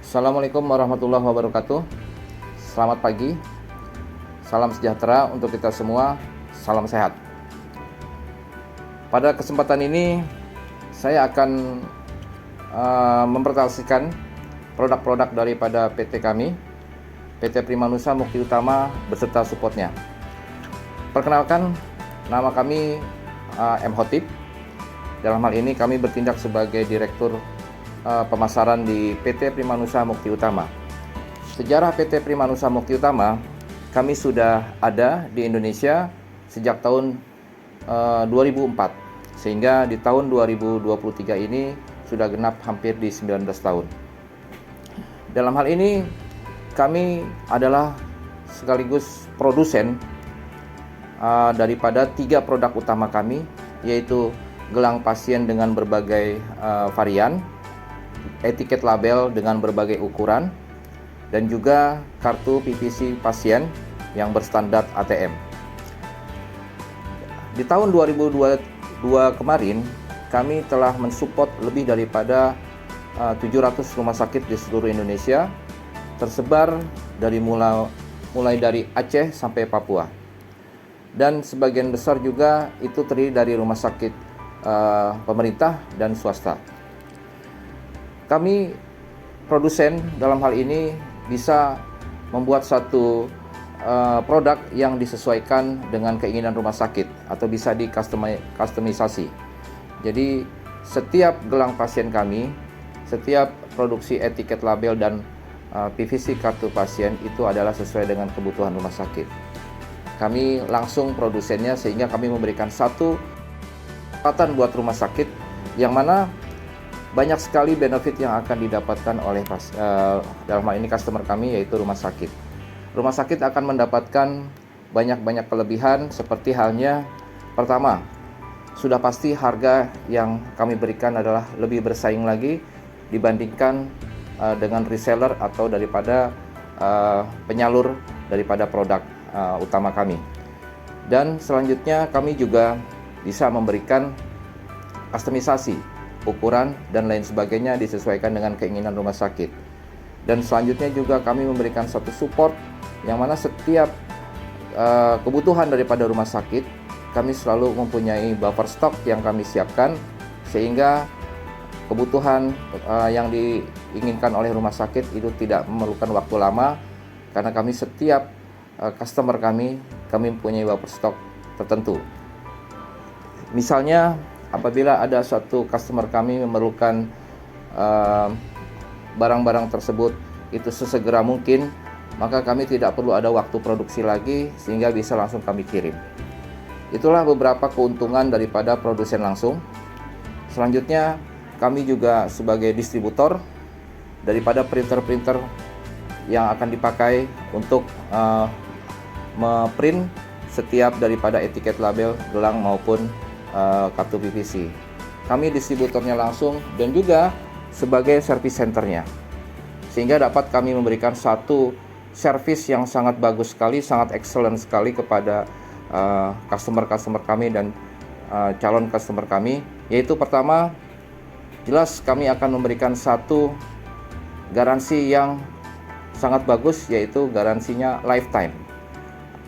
Assalamualaikum warahmatullahi wabarakatuh. Selamat pagi, salam sejahtera untuk kita semua, salam sehat. Pada kesempatan ini saya akan mempresentasikan produk-produk daripada PT kami, PT Primanusa Mukti Utama beserta supportnya. Perkenalkan, nama kami M. Khotib. Dalam hal ini kami bertindak sebagai Direktur pemasaran di PT Primanusa Mukti Utama. Sejarah PT Primanusa Mukti Utama, kami sudah ada di Indonesia sejak tahun 2004, sehingga di tahun 2023 ini sudah genap hampir di 19 tahun. Dalam hal ini, kami adalah sekaligus produsen daripada 3 produk utama kami, yaitu gelang pasien dengan berbagai varian, etiket label dengan berbagai ukuran, dan juga kartu PVC pasien yang berstandar ATM. Di tahun 2022 kemarin, kami telah mensupport lebih daripada 700 rumah sakit di seluruh Indonesia, tersebar dari mulai dari Aceh sampai Papua. Dan sebagian besar juga itu terdiri dari rumah sakit pemerintah dan swasta. Kami produsen dalam hal ini bisa membuat satu produk yang disesuaikan dengan keinginan rumah sakit atau bisa di-customisasi. Jadi setiap gelang pasien kami, setiap produksi etiket label dan PVC kartu pasien itu adalah sesuai dengan kebutuhan rumah sakit. Kami langsung produsennya sehingga kami memberikan satu kesempatan buat rumah sakit yang mana banyak sekali benefit yang akan didapatkan oleh dalam hal ini customer kami, yaitu rumah sakit. Rumah sakit akan mendapatkan banyak kelebihan seperti halnya, pertama, sudah pasti harga yang kami berikan adalah lebih bersaing lagi dibandingkan dengan reseller atau daripada penyalur daripada produk utama kami. Dan selanjutnya kami juga bisa memberikan customisasi ukuran dan lain sebagainya disesuaikan dengan keinginan rumah sakit. Dan selanjutnya juga kami memberikan satu support yang mana setiap kebutuhan daripada rumah sakit kami selalu mempunyai buffer stock yang kami siapkan, sehingga kebutuhan yang diinginkan oleh rumah sakit itu tidak memerlukan waktu lama, karena kami setiap customer kami mempunyai buffer stock tertentu. Misalnya apabila ada suatu customer kami memerlukan barang-barang tersebut itu sesegera mungkin, maka kami tidak perlu ada waktu produksi lagi sehingga bisa langsung kami kirim. Itulah beberapa keuntungan daripada produsen langsung. Selanjutnya kami juga sebagai distributor daripada printer-printer yang akan dipakai untuk memprint setiap daripada etiket label, gelang maupun kartu PVC. Kami distributornya langsung dan juga sebagai service centernya, sehingga dapat kami memberikan satu service yang sangat bagus sekali, sangat excellent sekali kepada customer kami dan calon customer kami. Yaitu pertama, jelas kami akan memberikan satu garansi yang sangat bagus, yaitu garansinya lifetime.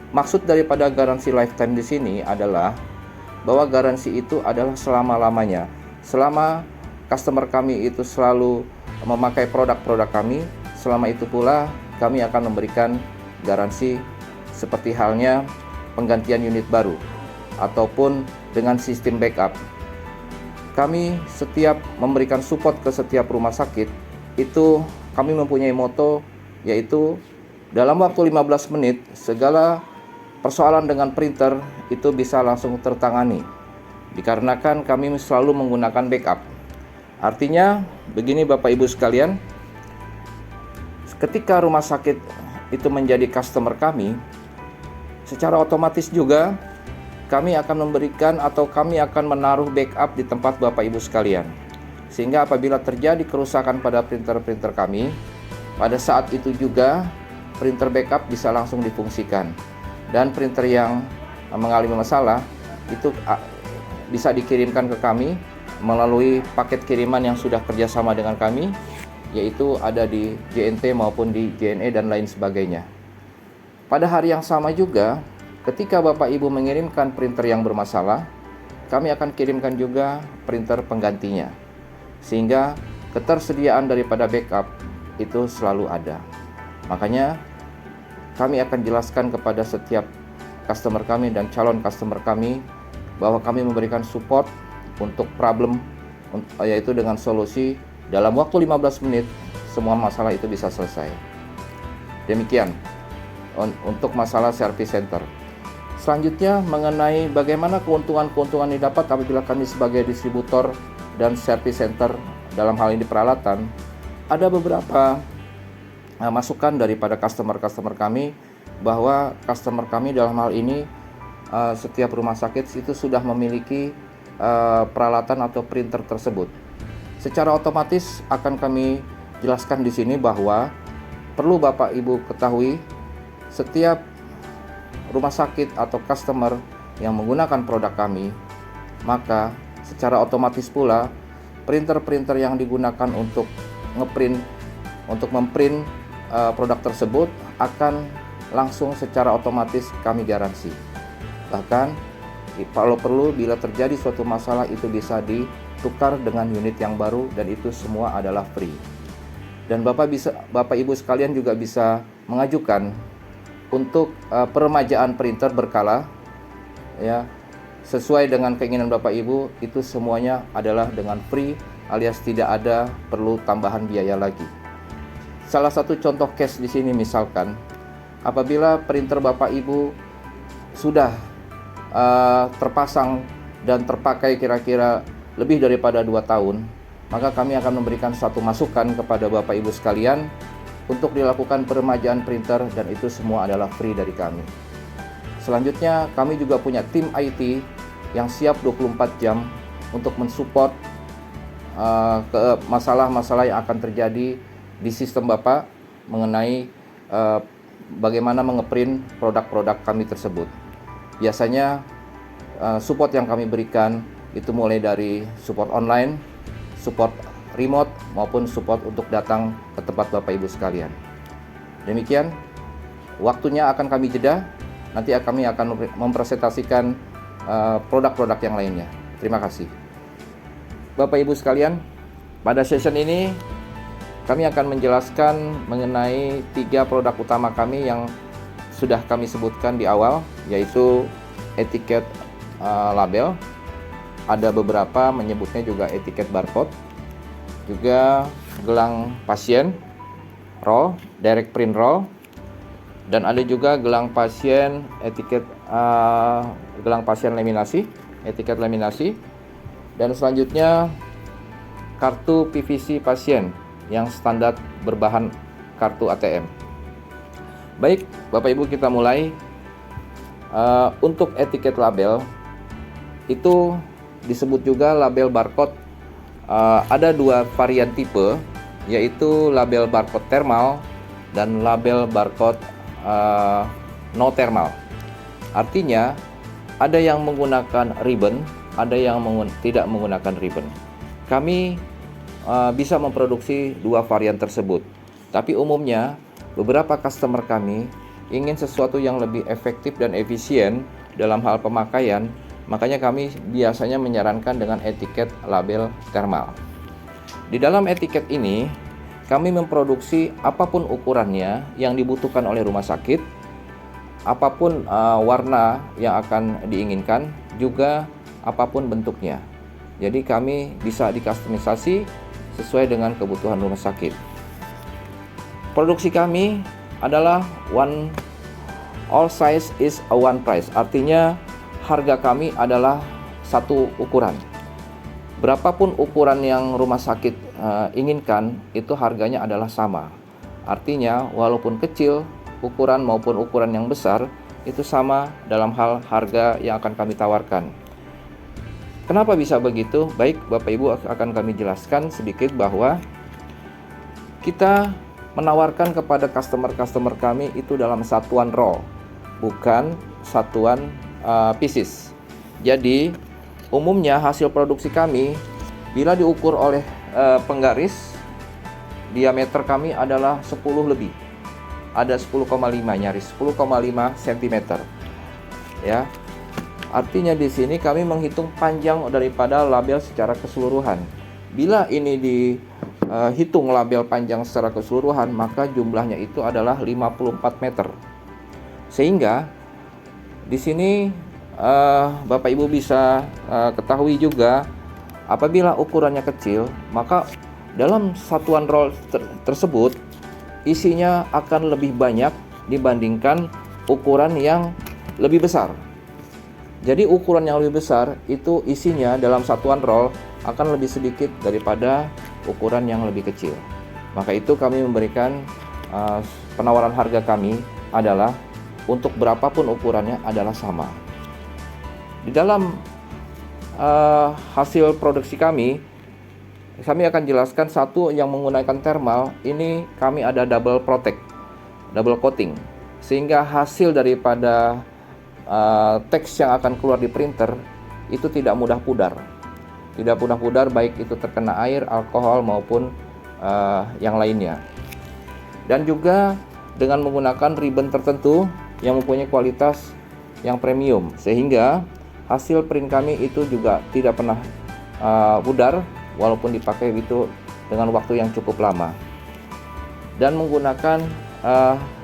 Maksud daripada garansi lifetime di sini adalah bahwa garansi itu adalah selama-lamanya. Selama customer kami itu selalu memakai produk-produk kami, selama itu pula kami akan memberikan garansi seperti halnya penggantian unit baru ataupun dengan sistem backup. Kami setiap memberikan support ke setiap rumah sakit, itu kami mempunyai moto, yaitu dalam waktu 15 menit segala persoalan dengan printer itu bisa langsung tertangani, dikarenakan kami selalu menggunakan backup. Artinya begini Bapak Ibu sekalian, ketika rumah sakit itu menjadi customer kami, secara otomatis juga kami akan memberikan atau kami akan menaruh backup di tempat Bapak Ibu sekalian, sehingga apabila terjadi kerusakan pada printer-printer kami, pada saat itu juga printer backup bisa langsung difungsikan. Dan printer yang mengalami masalah itu bisa dikirimkan ke kami melalui paket kiriman yang sudah kerjasama dengan kami, yaitu ada di JNT maupun di JNE dan lain sebagainya. Pada hari yang sama juga, ketika Bapak Ibu mengirimkan printer yang bermasalah, kami akan kirimkan juga printer penggantinya, sehingga ketersediaan daripada backup itu selalu ada. Makanya kami akan jelaskan kepada setiap customer kami dan calon customer kami bahwa kami memberikan support untuk problem, yaitu dengan solusi dalam waktu 15 menit semua masalah itu bisa selesai. Demikian untuk masalah service center. Selanjutnya mengenai bagaimana keuntungan-keuntungan yang didapat apabila kami sebagai distributor dan service center dalam hal ini peralatan, ada beberapa masukan daripada customer kami bahwa customer kami dalam hal ini setiap rumah sakit itu sudah memiliki peralatan atau printer tersebut. Secara otomatis akan kami jelaskan di sini bahwa perlu Bapak Ibu ketahui, setiap rumah sakit atau customer yang menggunakan produk kami, maka secara otomatis pula printer-printer yang digunakan untuk memprint produk tersebut akan langsung secara otomatis kami garansi. Bahkan kalau perlu bila terjadi suatu masalah itu bisa ditukar dengan unit yang baru dan itu semua adalah free. Dan Bapak Ibu sekalian juga bisa mengajukan untuk peremajaan printer berkala, ya, sesuai dengan keinginan Bapak Ibu, itu semuanya adalah dengan free alias tidak ada perlu tambahan biaya lagi. Salah satu contoh case di sini misalkan apabila printer Bapak Ibu sudah terpasang dan terpakai kira-kira lebih daripada 2 tahun, maka kami akan memberikan satu masukan kepada Bapak Ibu sekalian untuk dilakukan peremajaan printer dan itu semua adalah free dari kami. Selanjutnya kami juga punya tim IT yang siap 24 jam untuk mensupport masalah-masalah yang akan terjadi di sistem Bapak mengenai bagaimana mengeprint produk-produk kami tersebut. Biasanya support yang kami berikan itu mulai dari support online, support remote, maupun support untuk datang ke tempat Bapak Ibu sekalian. Demikian, waktunya akan kami jeda, nanti kami akan mempresentasikan produk-produk yang lainnya. Terima kasih. Bapak Ibu sekalian, pada session ini kami akan menjelaskan mengenai 3 produk utama kami yang sudah kami sebutkan di awal, yaitu etiket label, ada beberapa menyebutnya juga etiket barcode, juga gelang pasien roll, direct print roll, dan ada juga gelang pasien etiket gelang pasien laminasi, etiket laminasi, dan selanjutnya kartu PVC pasien yang standar berbahan kartu ATM. Baik, Bapak Ibu, kita mulai. Untuk etiket label itu disebut juga label barcode. Ada 2 varian tipe, yaitu label barcode thermal dan label barcode no thermal. Artinya ada yang menggunakan ribbon, ada yang tidak menggunakan ribbon. Kami bisa memproduksi 2 varian tersebut, tapi umumnya beberapa customer kami ingin sesuatu yang lebih efektif dan efisien dalam hal pemakaian, makanya kami biasanya menyarankan dengan etiket label thermal. Di dalam etiket ini, kami memproduksi apapun ukurannya yang dibutuhkan oleh rumah sakit, apapun warna yang akan diinginkan, juga apapun bentuknya. Jadi kami bisa dikustomisasi sesuai dengan kebutuhan rumah sakit. Produksi kami adalah all size is a one price. Artinya harga kami adalah satu ukuran. Berapapun ukuran yang rumah sakit inginkan, itu harganya adalah sama. Artinya walaupun kecil ukuran maupun ukuran yang besar, itu sama dalam hal harga yang akan kami tawarkan. Kenapa bisa begitu? Baik, Bapak Ibu, akan kami jelaskan sedikit bahwa kita menawarkan kepada customer kami itu dalam satuan roll, bukan satuan pieces. Jadi umumnya hasil produksi kami bila diukur oleh penggaris diameter kami adalah 10 lebih. Ada 10,5, nyaris 10,5 cm. Ya. Artinya di sini kami menghitung panjang daripada label secara keseluruhan. Bila ini dihitung label panjang secara keseluruhan, maka jumlahnya itu adalah 54 meter. Sehingga di sini Bapak Ibu bisa ketahui juga, apabila ukurannya kecil, maka dalam satuan roll tersebut isinya akan lebih banyak dibandingkan ukuran yang lebih besar. Jadi ukuran yang lebih besar itu isinya dalam satuan roll akan lebih sedikit daripada ukuran yang lebih kecil. Maka itu kami memberikan penawaran harga kami adalah untuk berapapun ukurannya adalah sama. Di dalam hasil produksi kami akan jelaskan satu yang menggunakan thermal. Ini kami ada double protect, double coating, sehingga hasil daripada teks yang akan keluar di printer itu tidak mudah pudar. Tidak mudah pudar, baik itu terkena air, alkohol maupun yang lainnya. Dan juga dengan menggunakan ribbon tertentu yang mempunyai kualitas yang premium, sehingga hasil print kami itu juga tidak pernah pudar walaupun dipakai itu dengan waktu yang cukup lama. Dan menggunakan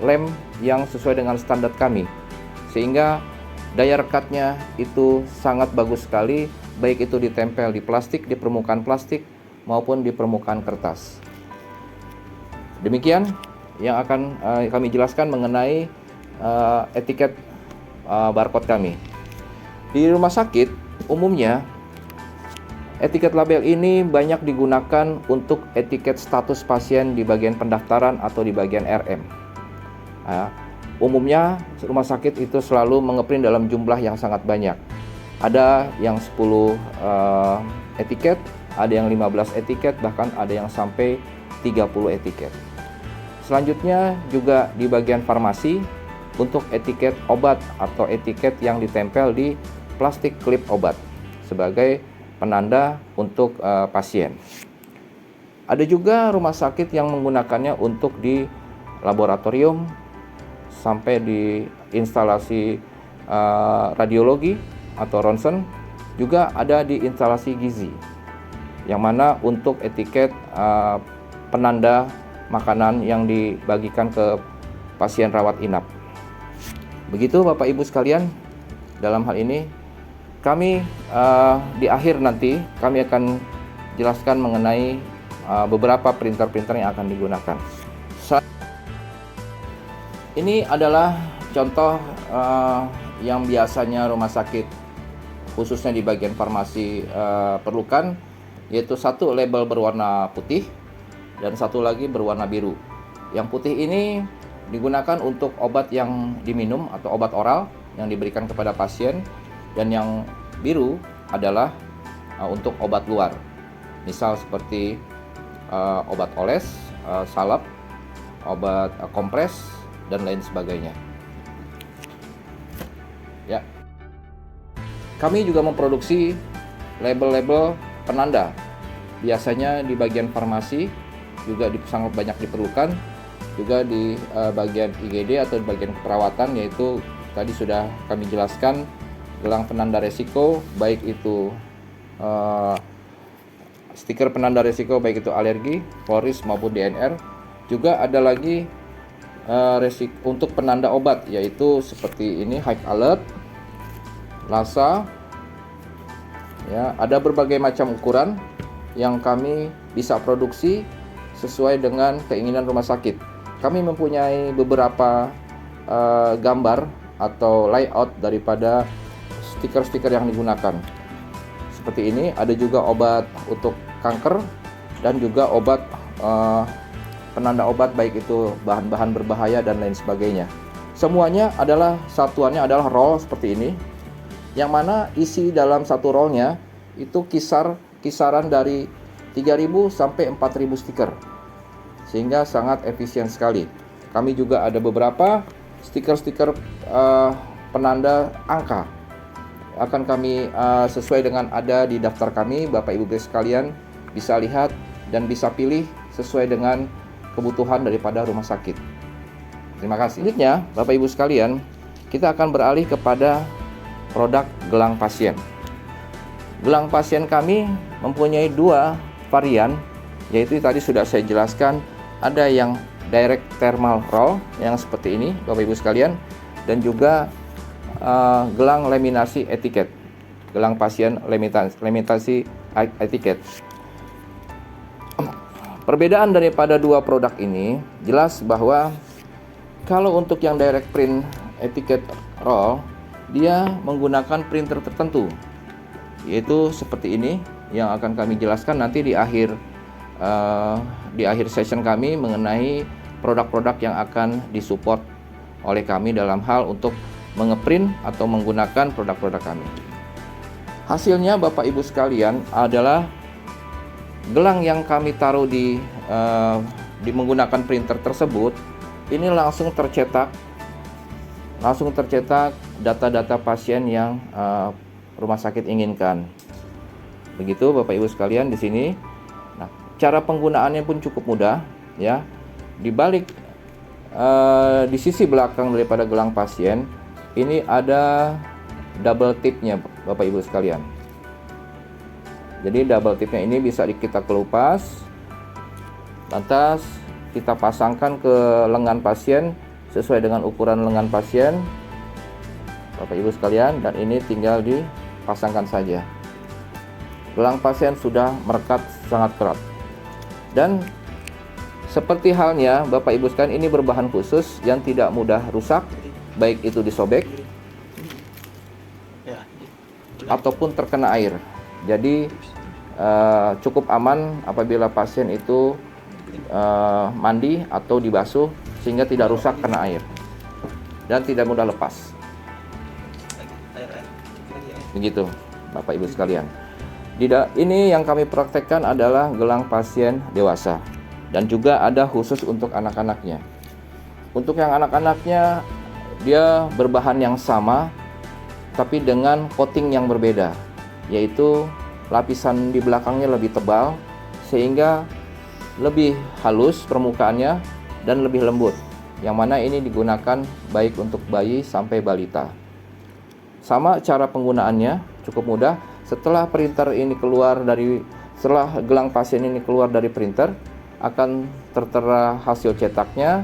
lem yang sesuai dengan standar kami, sehingga daya rekatnya itu sangat bagus sekali, baik itu ditempel di plastik, di permukaan plastik maupun di permukaan kertas. Demikian yang akan kami jelaskan mengenai etiket barcode kami. Di rumah sakit umumnya etiket label ini banyak digunakan untuk etiket status pasien di bagian pendaftaran atau di bagian RM. Umumnya rumah sakit itu selalu mengeprint dalam jumlah yang sangat banyak. Ada yang 10 etiket, ada yang 15 etiket, bahkan ada yang sampai 30 etiket. Selanjutnya juga di bagian farmasi untuk etiket obat atau etiket yang ditempel di plastik klip obat sebagai penanda untuk pasien. Ada juga rumah sakit yang menggunakannya untuk di laboratorium sampai di instalasi radiologi atau ronsen, juga ada di instalasi gizi, yang mana untuk etiket penanda makanan yang dibagikan ke pasien rawat inap. Begitu Bapak Ibu sekalian, dalam hal ini kami di akhir nanti kami akan jelaskan mengenai beberapa printer-printer yang akan digunakan. Ini adalah contoh yang biasanya rumah sakit khususnya di bagian farmasi perlukan, yaitu satu label berwarna putih dan satu lagi berwarna biru. Yang putih ini digunakan untuk obat yang diminum atau obat oral yang diberikan kepada pasien, dan yang biru adalah untuk obat luar, misal seperti obat oles, salep, obat kompres, dan lain sebagainya. Ya, kami juga memproduksi label-label penanda. Biasanya di bagian farmasi juga sangat banyak diperlukan, juga di bagian IGD atau di bagian keperawatan, yaitu tadi sudah kami jelaskan gelang penanda resiko, baik itu stiker penanda resiko, baik itu alergi, Foris maupun DNR. Juga ada lagi resiko untuk penanda obat, yaitu seperti ini, High Alert, Lassa. Ya, ada berbagai macam ukuran yang kami bisa produksi sesuai dengan keinginan rumah sakit. Kami mempunyai beberapa gambar atau layout daripada stiker-stiker yang digunakan. Seperti ini, ada juga obat untuk kanker dan juga obat penanda obat, baik itu bahan-bahan berbahaya dan lain sebagainya. Semuanya adalah satuannya adalah roll seperti ini, yang mana isi dalam satu rollnya itu kisaran dari 3.000 sampai 4.000 stiker, sehingga sangat efisien sekali. Kami juga ada beberapa stiker-stiker penanda angka, akan kami sesuai dengan ada di daftar kami. Bapak Ibu sekalian bisa lihat dan bisa pilih sesuai dengan kebutuhan daripada rumah sakit. Terima kasih. Selanjutnya, Bapak Ibu sekalian, kita akan beralih kepada produk gelang pasien. Gelang pasien kami mempunyai dua varian, yaitu tadi sudah saya jelaskan, ada yang direct thermal roll yang seperti ini Bapak Ibu sekalian, dan juga gelang laminasi etiket, gelang pasien laminasi etiket. Perbedaan daripada dua produk ini jelas bahwa kalau untuk yang direct print etiket roll, dia menggunakan printer tertentu, yaitu seperti ini yang akan kami jelaskan nanti di akhir session kami mengenai produk-produk yang akan disupport oleh kami dalam hal untuk mengeprint atau menggunakan produk-produk kami. Hasilnya Bapak Ibu sekalian adalah gelang yang kami taruh di menggunakan printer tersebut, ini langsung tercetak data-data pasien yang rumah sakit inginkan. Begitu Bapak Ibu sekalian di sini. Nah, cara penggunaannya pun cukup mudah ya. Di balik di sisi belakang daripada gelang pasien ini ada double tipnya Bapak Ibu sekalian. Jadi double tipnya ini bisa kita kelupas, lantas kita pasangkan ke lengan pasien sesuai dengan ukuran lengan pasien Bapak Ibu sekalian, dan ini tinggal dipasangkan saja. Gelang pasien sudah merekat sangat erat. Dan seperti halnya Bapak Ibu sekalian, ini berbahan khusus yang tidak mudah rusak, baik itu disobek ataupun terkena air. Jadi cukup aman apabila pasien itu mandi atau dibasuh sehingga tidak rusak kena air dan tidak mudah lepas. Begitu Bapak Ibu sekalian. Ini yang kami praktekkan adalah gelang pasien dewasa dan juga ada khusus untuk anak-anaknya. Untuk yang anak-anaknya dia berbahan yang sama tapi dengan coating yang berbeda, yaitu lapisan di belakangnya lebih tebal sehingga lebih halus permukaannya dan lebih lembut, yang mana ini digunakan baik untuk bayi sampai balita. Sama cara penggunaannya, cukup mudah. Setelah gelang pasien ini keluar dari printer, akan tertera hasil cetaknya,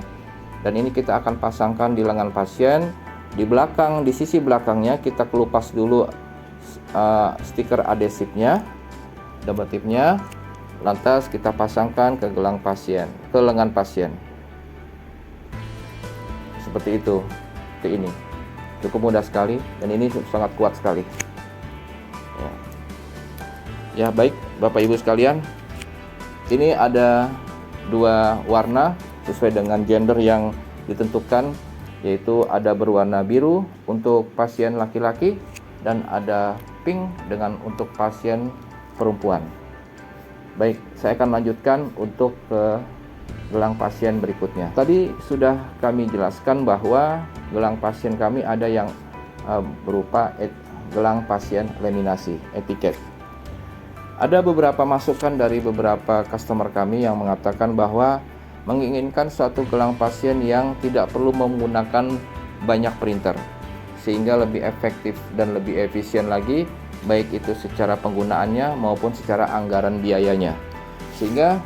dan ini kita akan pasangkan di lengan pasien. Di belakang, di sisi belakangnya kita kelupas dulu stiker adesifnya, double tipnya, lantas kita pasangkan ke lengan pasien. Seperti itu, seperti ini. Cukup mudah sekali dan ini sangat kuat sekali. Ya baik Bapak Ibu sekalian, ini ada dua warna sesuai dengan gender yang ditentukan, yaitu ada berwarna biru untuk pasien laki-laki dan ada pink untuk pasien perempuan. Baik, saya akan lanjutkan untuk ke gelang pasien berikutnya. Tadi sudah kami jelaskan bahwa gelang pasien kami ada yang berupa gelang pasien laminasi etiket. Ada beberapa masukan dari beberapa customer kami yang mengatakan bahwa menginginkan suatu gelang pasien yang tidak perlu menggunakan banyak printer, sehingga lebih efektif dan lebih efisien lagi, baik itu secara penggunaannya maupun secara anggaran biayanya. Sehingga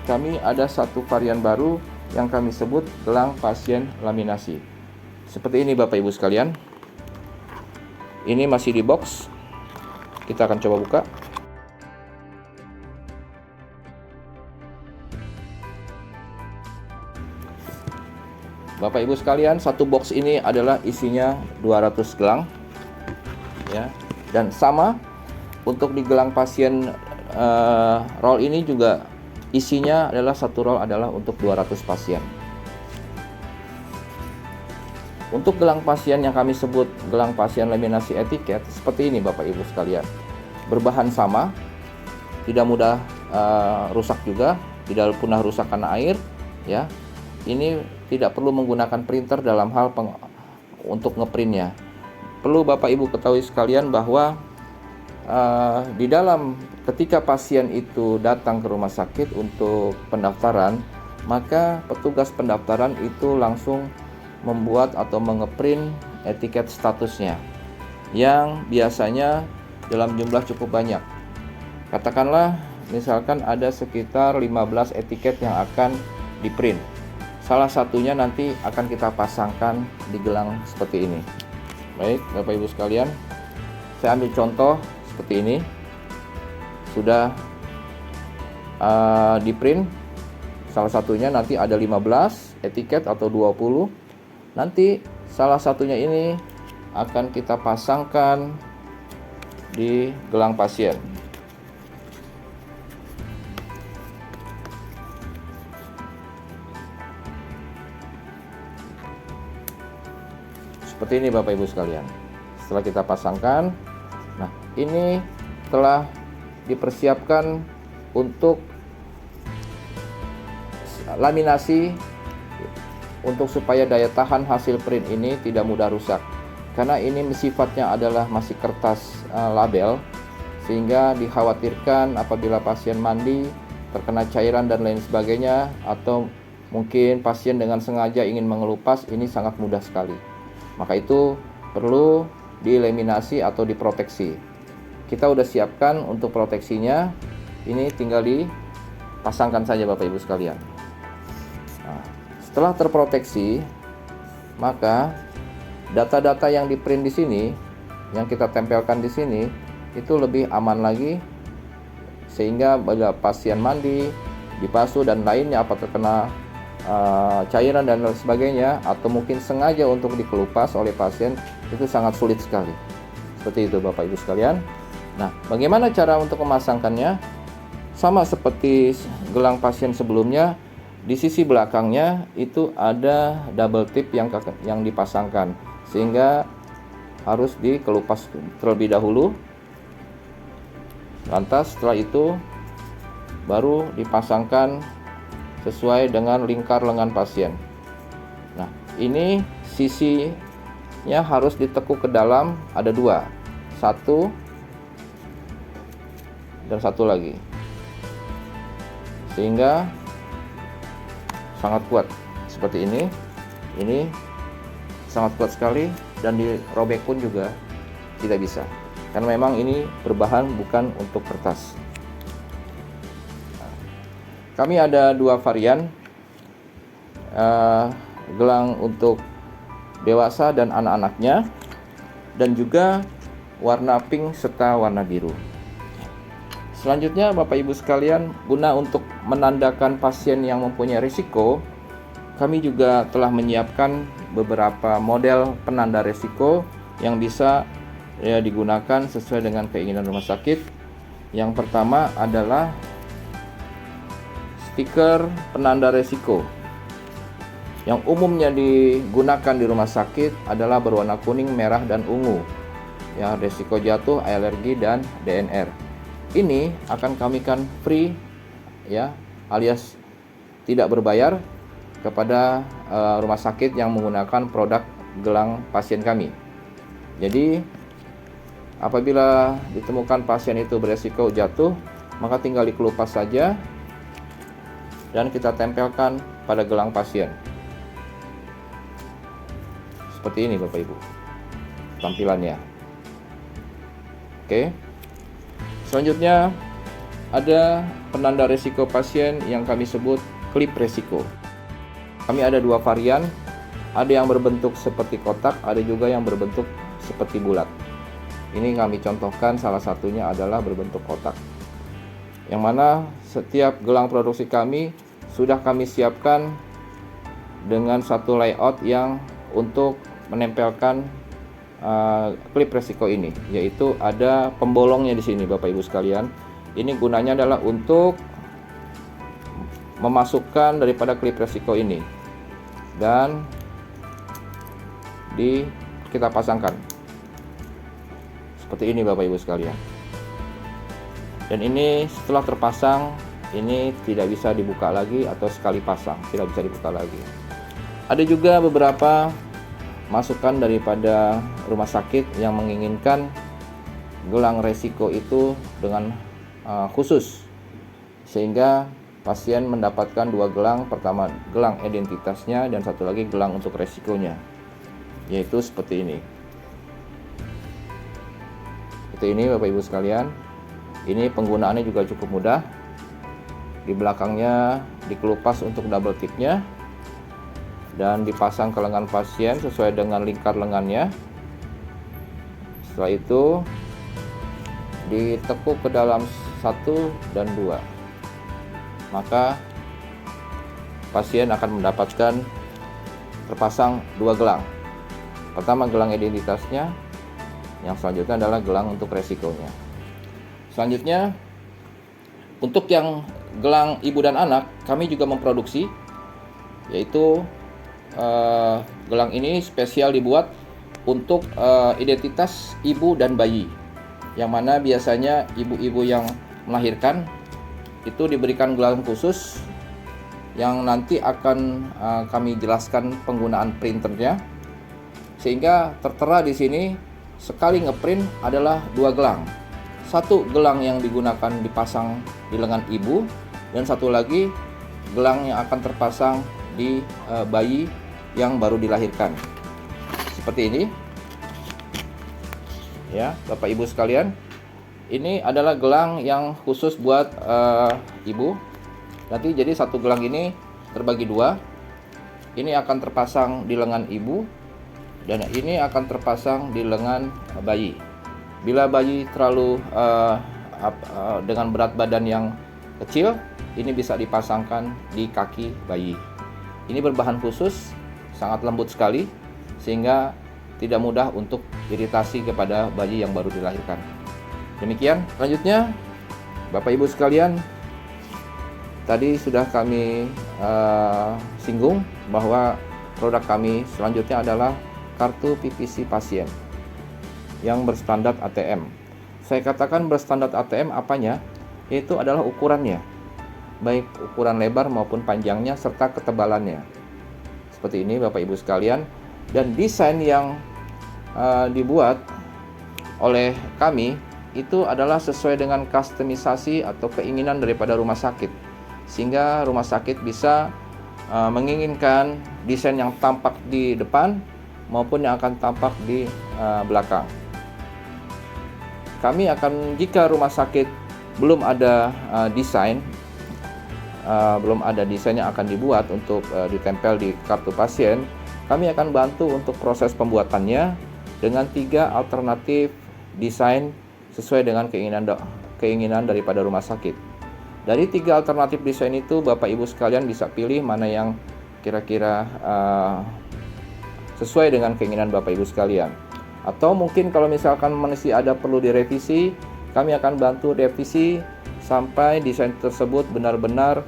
kami ada satu varian baru yang kami sebut gelang pasien laminasi. Seperti ini Bapak Ibu sekalian. Ini masih di box. Kita akan coba buka. Bapak Ibu sekalian, satu box ini adalah isinya 200 gelang ya. Dan sama untuk di gelang pasien roll ini juga isinya adalah satu roll adalah untuk 200 pasien. Untuk gelang pasien yang kami sebut gelang pasien laminasi etiket seperti ini Bapak Ibu sekalian. Berbahan sama, tidak mudah rusak juga, tidak punah rusak karena air ya. Ini tidak perlu menggunakan printer dalam hal untuk ngeprintnya. Perlu Bapak Ibu ketahui sekalian bahwa di dalam ketika pasien itu datang ke rumah sakit untuk pendaftaran, maka petugas pendaftaran itu langsung membuat atau mengeprint etiket statusnya yang biasanya dalam jumlah cukup banyak. Katakanlah misalkan ada sekitar 15 etiket yang akan di-print. Salah satunya nanti akan kita pasangkan di gelang seperti ini. Baik, Bapak Ibu sekalian, saya ambil contoh seperti ini. Sudah di-print. Salah satunya nanti ada 15 etiket atau 20. Nanti salah satunya ini akan kita pasangkan di gelang pasien. Seperti ini Bapak Ibu sekalian. Setelah kita pasangkan, nah ini telah dipersiapkan untuk laminasi untuk supaya daya tahan hasil print ini tidak mudah rusak. Karena ini sifatnya adalah masih kertas label, sehingga dikhawatirkan apabila pasien mandi terkena cairan dan lain sebagainya, atau mungkin pasien dengan sengaja ingin mengelupas, ini sangat mudah sekali. Maka itu perlu dilaminasi atau diproteksi. Kita udah siapkan untuk proteksinya, ini tinggal dipasangkan saja Bapak Ibu sekalian. Nah, setelah terproteksi, maka data-data yang di-print di sini, yang kita tempelkan di sini, itu lebih aman lagi, sehingga bila pasien mandi, dibasuh dan lainnya, apa terkena cairan dan lain sebagainya, atau mungkin sengaja untuk dikelupas oleh pasien, itu sangat sulit sekali. Seperti itu Bapak Ibu sekalian. Nah, bagaimana cara untuk memasangkannya? Sama seperti gelang pasien sebelumnya, di sisi belakangnya itu ada double tip yang dipasangkan, sehingga harus dikelupas terlebih dahulu. Lantas setelah itu baru dipasangkan sesuai dengan lingkar lengan pasien. Nah, ini sisinya harus ditekuk ke dalam, ada dua, satu dan satu lagi, sehingga sangat kuat seperti ini. Ini sangat kuat sekali, dan dirobek pun juga tidak bisa, karena memang ini berbahan bukan untuk kertas. Kami ada dua varian gelang untuk dewasa dan anak-anaknya, dan juga warna pink serta warna biru. Selanjutnya Bapak Ibu sekalian, guna untuk menandakan pasien yang mempunyai risiko, kami juga telah menyiapkan beberapa model penanda risiko yang bisa digunakan sesuai dengan keinginan rumah sakit. Yang pertama adalah stiker penanda risiko yang umumnya digunakan di rumah sakit adalah berwarna kuning, merah, dan ungu. Ya, risiko jatuh, alergi, dan DNR. Ini akan kami kan free, ya, alias tidak berbayar kepada rumah sakit yang menggunakan produk gelang pasien kami. Jadi apabila ditemukan pasien itu beresiko jatuh, maka tinggal dikelupas saja dan kita tempelkan pada gelang pasien. Seperti ini Bapak Ibu tampilannya. Oke. Selanjutnya ada penanda resiko pasien yang kami sebut klip resiko. Kami ada dua varian, ada yang berbentuk seperti kotak, ada juga yang berbentuk seperti bulat. Ini kami contohkan, salah satunya adalah berbentuk kotak, yang mana setiap gelang produksi kami sudah kami siapkan dengan satu layout yang untuk menempelkan klip resiko ini, yaitu ada pembolongnya di sini Bapak Ibu sekalian. Ini gunanya adalah untuk memasukkan daripada klip resiko ini dan kita pasangkan seperti ini Bapak Ibu sekalian. Dan ini setelah terpasang, ini tidak bisa dibuka lagi, atau sekali pasang tidak bisa dibuka lagi. Ada juga beberapa masukan daripada rumah sakit yang menginginkan gelang resiko itu dengan khusus, sehingga pasien mendapatkan dua gelang, pertama gelang identitasnya dan satu lagi gelang untuk resikonya, yaitu seperti ini. Seperti ini Bapak Ibu sekalian. Ini penggunaannya juga cukup mudah. Di belakangnya dikelupas untuk double tipnya dan dipasang ke lengan pasien sesuai dengan lingkar lengannya. Setelah itu ditekuk ke dalam 1 dan 2, maka pasien akan mendapatkan terpasang dua gelang. Pertama gelang identitasnya, yang selanjutnya adalah gelang untuk resikonya. Selanjutnya, untuk yang gelang ibu dan anak, kami juga memproduksi, yaitu gelang ini spesial dibuat untuk identitas ibu dan bayi, yang mana biasanya ibu-ibu yang melahirkan itu diberikan gelang khusus yang nanti akan kami jelaskan penggunaan printernya, sehingga tertera di sini sekali ngeprint adalah dua gelang. Satu gelang yang digunakan dipasang di lengan ibu dan satu lagi gelang yang akan terpasang di bayi yang baru dilahirkan. Seperti ini. Ya, Bapak Ibu sekalian. Ini adalah gelang yang khusus buat ibu. Nanti jadi satu gelang ini terbagi dua. Ini akan terpasang di lengan ibu dan ini akan terpasang di lengan bayi. Bila bayi terlalu dengan berat badan yang kecil, ini bisa dipasangkan di kaki bayi. Ini berbahan khusus, sangat lembut sekali, sehingga tidak mudah untuk iritasi kepada bayi yang baru dilahirkan. Demikian. Selanjutnya, Bapak Ibu sekalian, tadi sudah kami singgung bahwa produk kami selanjutnya adalah kartu PPC pasien yang berstandar ATM. Saya katakan berstandar ATM apanya? Yaitu adalah ukurannya, baik ukuran lebar maupun panjangnya serta ketebalannya. Seperti ini Bapak Ibu sekalian. Dan desain yang dibuat oleh kami itu adalah sesuai dengan kustomisasi atau keinginan daripada rumah sakit, sehingga rumah sakit bisa menginginkan desain yang tampak di depan maupun yang akan tampak di belakang. Kami akan, jika rumah sakit belum ada desain yang akan dibuat untuk ditempel di kartu pasien, kami akan bantu untuk proses pembuatannya dengan 3 alternatif desain sesuai dengan keinginan daripada rumah sakit. Dari 3 alternatif desain itu, Bapak Ibu sekalian bisa pilih mana yang kira-kira sesuai dengan keinginan Bapak Ibu sekalian. Atau mungkin kalau misalkan masih ada perlu direvisi, kami akan bantu revisi sampai desain tersebut benar-benar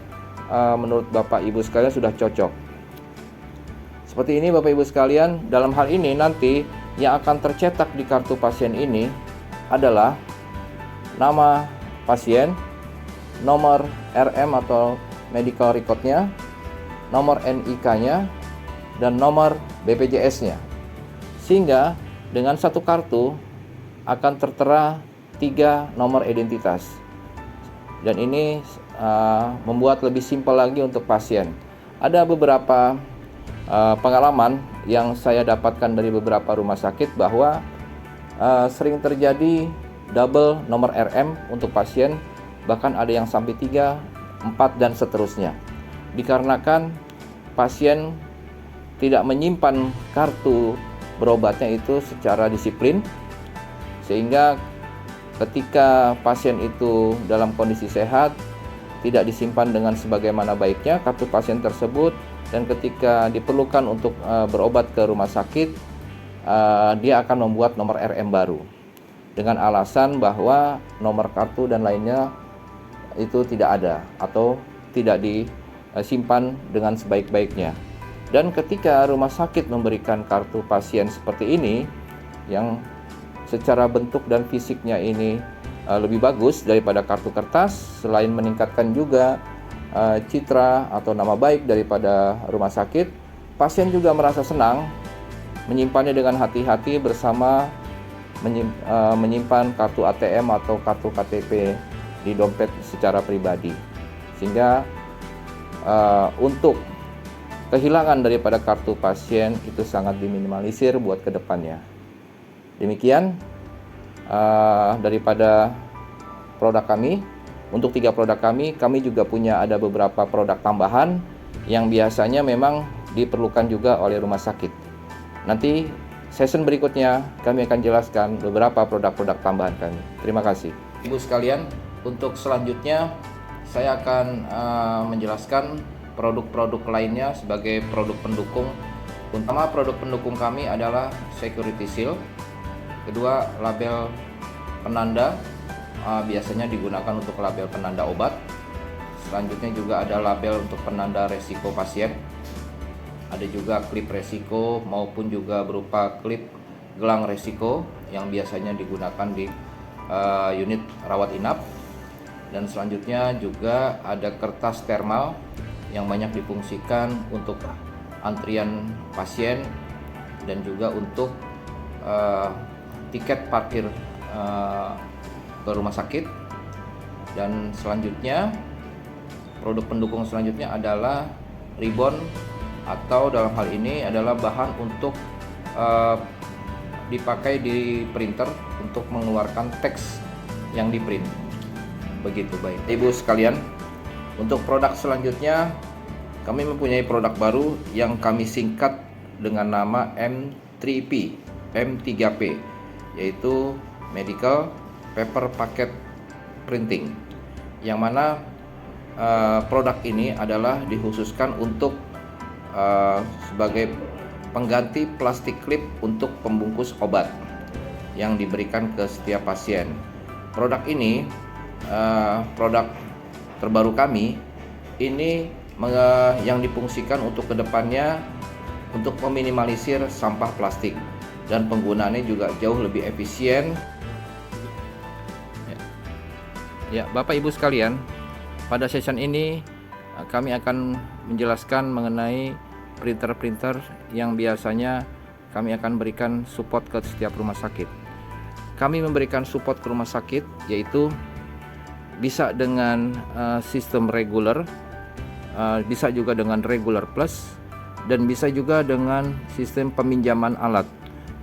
menurut Bapak Ibu sekalian sudah cocok. Seperti ini Bapak Ibu sekalian. Dalam hal ini nanti yang akan tercetak di kartu pasien ini adalah nama pasien, nomor RM atau medical record-nya, nomor NIK-nya, dan nomor BPJS-nya. Sehingga dengan satu kartu akan tertera 3 nomor identitas. Dan ini membuat lebih simpel lagi untuk pasien. Ada beberapa pengalaman yang saya dapatkan dari beberapa rumah sakit bahwa sering terjadi double nomor RM untuk pasien, bahkan ada yang sampai 3, 4 dan seterusnya. Dikarenakan pasien tidak menyimpan kartu berobatnya itu secara disiplin, sehingga ketika pasien itu dalam kondisi sehat tidak disimpan dengan sebagaimana baiknya kartu pasien tersebut, dan ketika diperlukan untuk berobat ke rumah sakit, dia akan membuat nomor RM baru dengan alasan bahwa nomor kartu dan lainnya itu tidak ada atau tidak disimpan dengan sebaik-baiknya. Dan ketika rumah sakit memberikan kartu pasien seperti ini, yang secara bentuk dan fisiknya ini lebih bagus daripada kartu kertas, selain meningkatkan juga citra atau nama baik daripada rumah sakit, pasien juga merasa senang menyimpannya dengan hati-hati bersama menyimpan kartu ATM atau kartu KTP di dompet secara pribadi, sehingga untuk kehilangan daripada kartu pasien itu sangat diminimalisir buat kedepannya. Demikian daripada produk kami. Untuk 3 produk kami juga punya ada beberapa produk tambahan yang biasanya memang diperlukan juga oleh rumah sakit. Nanti session berikutnya kami akan jelaskan beberapa produk-produk tambahan kami. Terima kasih. Ibu sekalian, untuk selanjutnya saya akan menjelaskan produk-produk lainnya sebagai produk pendukung. Pertama, produk pendukung kami adalah Security Seal. Kedua, label penanda, biasanya digunakan untuk label penanda obat. Selanjutnya juga ada label untuk penanda resiko pasien. Ada juga klip resiko maupun juga berupa klip gelang resiko yang biasanya digunakan di unit rawat inap. Dan selanjutnya juga ada kertas thermal yang banyak difungsikan untuk antrian pasien dan juga untuk tiket parkir ke rumah sakit. Dan selanjutnya produk pendukung selanjutnya adalah ribbon, atau dalam hal ini adalah bahan untuk dipakai di printer untuk mengeluarkan teks yang di print. Begitu. Baik Ibu sekalian, untuk produk selanjutnya kami mempunyai produk baru yang kami singkat dengan nama M3P, yaitu Medical Paper Packet Printing, yang mana produk ini adalah dikhususkan untuk sebagai pengganti plastik klip untuk pembungkus obat yang diberikan ke setiap pasien. Produk ini produk terbaru kami ini yang difungsikan untuk kedepannya untuk meminimalisir sampah plastik, dan penggunaannya juga jauh lebih efisien. Ya, Bapak Ibu sekalian, pada session ini kami akan menjelaskan mengenai printer-printer yang biasanya kami akan berikan support ke setiap rumah sakit. Kami memberikan support ke rumah sakit yaitu bisa dengan sistem regular, bisa juga dengan regular plus, dan bisa juga dengan sistem peminjaman alat.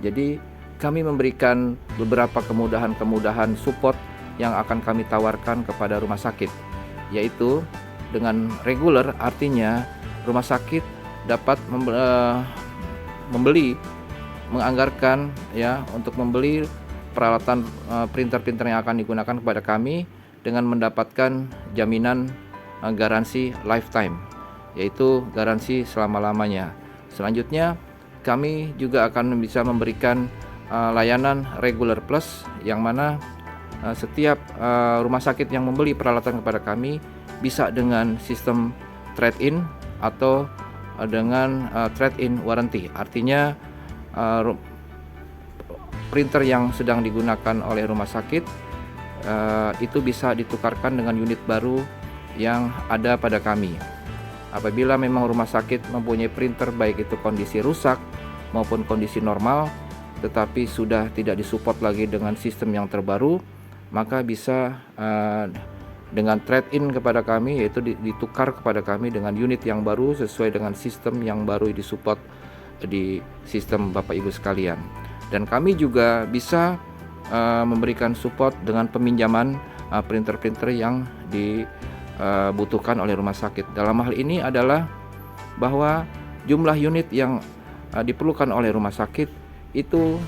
Jadi kami memberikan beberapa kemudahan-kemudahan support yang akan kami tawarkan kepada rumah sakit, yaitu dengan regular artinya rumah sakit dapat menganggarkan ya untuk membeli peralatan printer-printer yang akan digunakan kepada kami dengan mendapatkan jaminan garansi lifetime, yaitu garansi selama-lamanya. Selanjutnya kami juga akan bisa memberikan layanan regular plus, yang mana setiap rumah sakit yang membeli peralatan kepada kami bisa dengan sistem trade-in atau dengan trade-in warranty. Artinya printer yang sedang digunakan oleh rumah sakit itu bisa ditukarkan dengan unit baru yang ada pada kami. Apabila memang rumah sakit mempunyai printer baik itu kondisi rusak maupun kondisi normal, tetapi sudah tidak disupport lagi dengan sistem yang terbaru, maka bisa dengan trade-in kepada kami, yaitu ditukar kepada kami dengan unit yang baru sesuai dengan sistem yang baru disupport di sistem Bapak Ibu sekalian. Dan kami juga bisa memberikan support dengan peminjaman printer-printer yang dibutuhkan oleh rumah sakit. Dalam hal ini adalah bahwa jumlah unit yang diperlukan oleh rumah sakit itu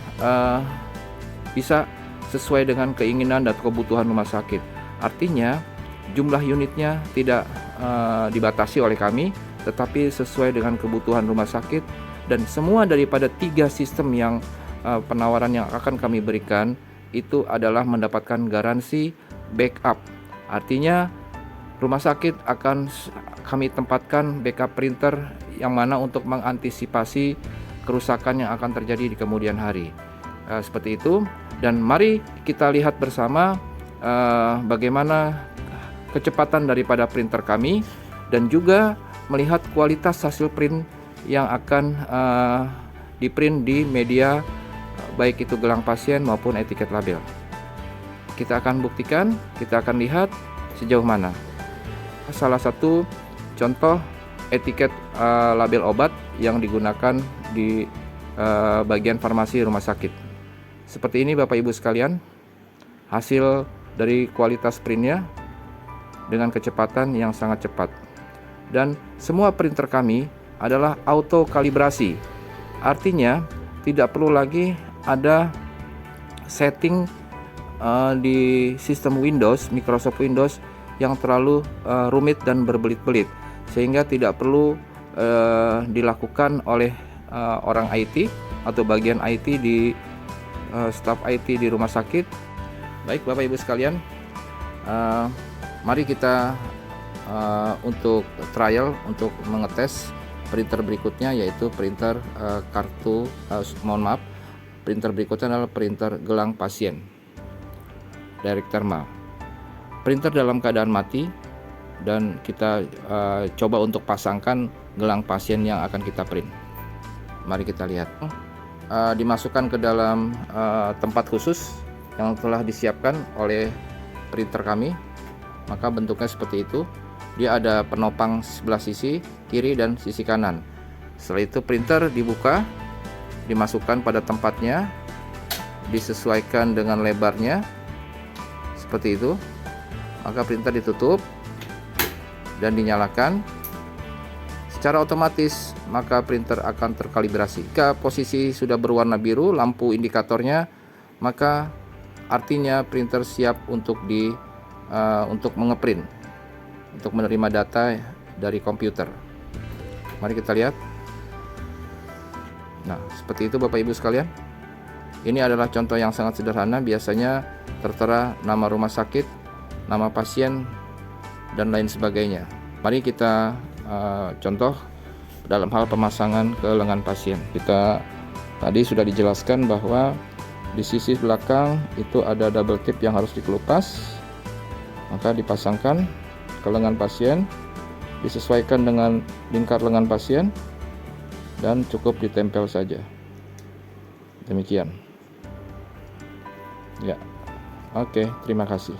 bisa sesuai dengan keinginan dan kebutuhan rumah sakit. Artinya jumlah unitnya tidak dibatasi oleh kami, tetapi sesuai dengan kebutuhan rumah sakit. Dan semua daripada 3 sistem yang penawaran yang akan kami berikan itu adalah mendapatkan garansi backup. Artinya rumah sakit akan kami tempatkan backup printer yang mana untuk mengantisipasi kerusakan yang akan terjadi di kemudian hari. Seperti itu. Dan mari kita lihat bersama bagaimana kecepatan daripada printer kami, dan juga melihat kualitas hasil print yang akan diprint di media baik itu gelang pasien maupun etiket label. Kita akan buktikan, kita akan lihat sejauh mana. Salah satu contoh etiket label obat yang digunakan di bagian farmasi rumah sakit. Seperti ini Bapak Ibu sekalian, hasil dari kualitas printnya dengan kecepatan yang sangat cepat. Dan semua printer kami adalah auto kalibrasi. Artinya tidak perlu lagi ada setting di sistem Windows, Microsoft Windows yang terlalu rumit dan berbelit-belit, sehingga tidak perlu dilakukan oleh orang IT atau bagian IT di staf IT di rumah sakit. Baik Bapak Ibu sekalian, mari kita untuk trial, untuk mengetes printer berikutnya, yaitu printer printer berikutnya adalah printer gelang pasien direct thermal. Printer dalam keadaan mati, dan kita coba untuk pasangkan gelang pasien yang akan kita print. Mari kita lihat. Dimasukkan ke dalam tempat khusus yang telah disiapkan oleh printer kami. Maka bentuknya seperti itu. Dia ada penopang sebelah sisi kiri dan sisi kanan. Setelah itu printer dibuka, dimasukkan pada tempatnya, disesuaikan dengan lebarnya seperti itu. Maka printer ditutup dan dinyalakan. Secara otomatis maka printer akan terkalibrasi. Jika posisi sudah berwarna biru lampu indikatornya, maka artinya printer siap untuk mengeprint, untuk menerima data dari komputer. Mari kita lihat. Nah, seperti itu Bapak Ibu sekalian. Ini adalah contoh yang sangat sederhana. Biasanya tertera nama rumah sakit, nama pasien, dan lain sebagainya. Mari kita contoh dalam hal pemasangan ke lengan pasien. Kita tadi sudah dijelaskan bahwa di sisi belakang itu ada double tip yang harus dikelupas, maka dipasangkan ke lengan pasien, disesuaikan dengan lingkar lengan pasien, dan cukup ditempel saja. Demikian. Ya, oke, terima kasih.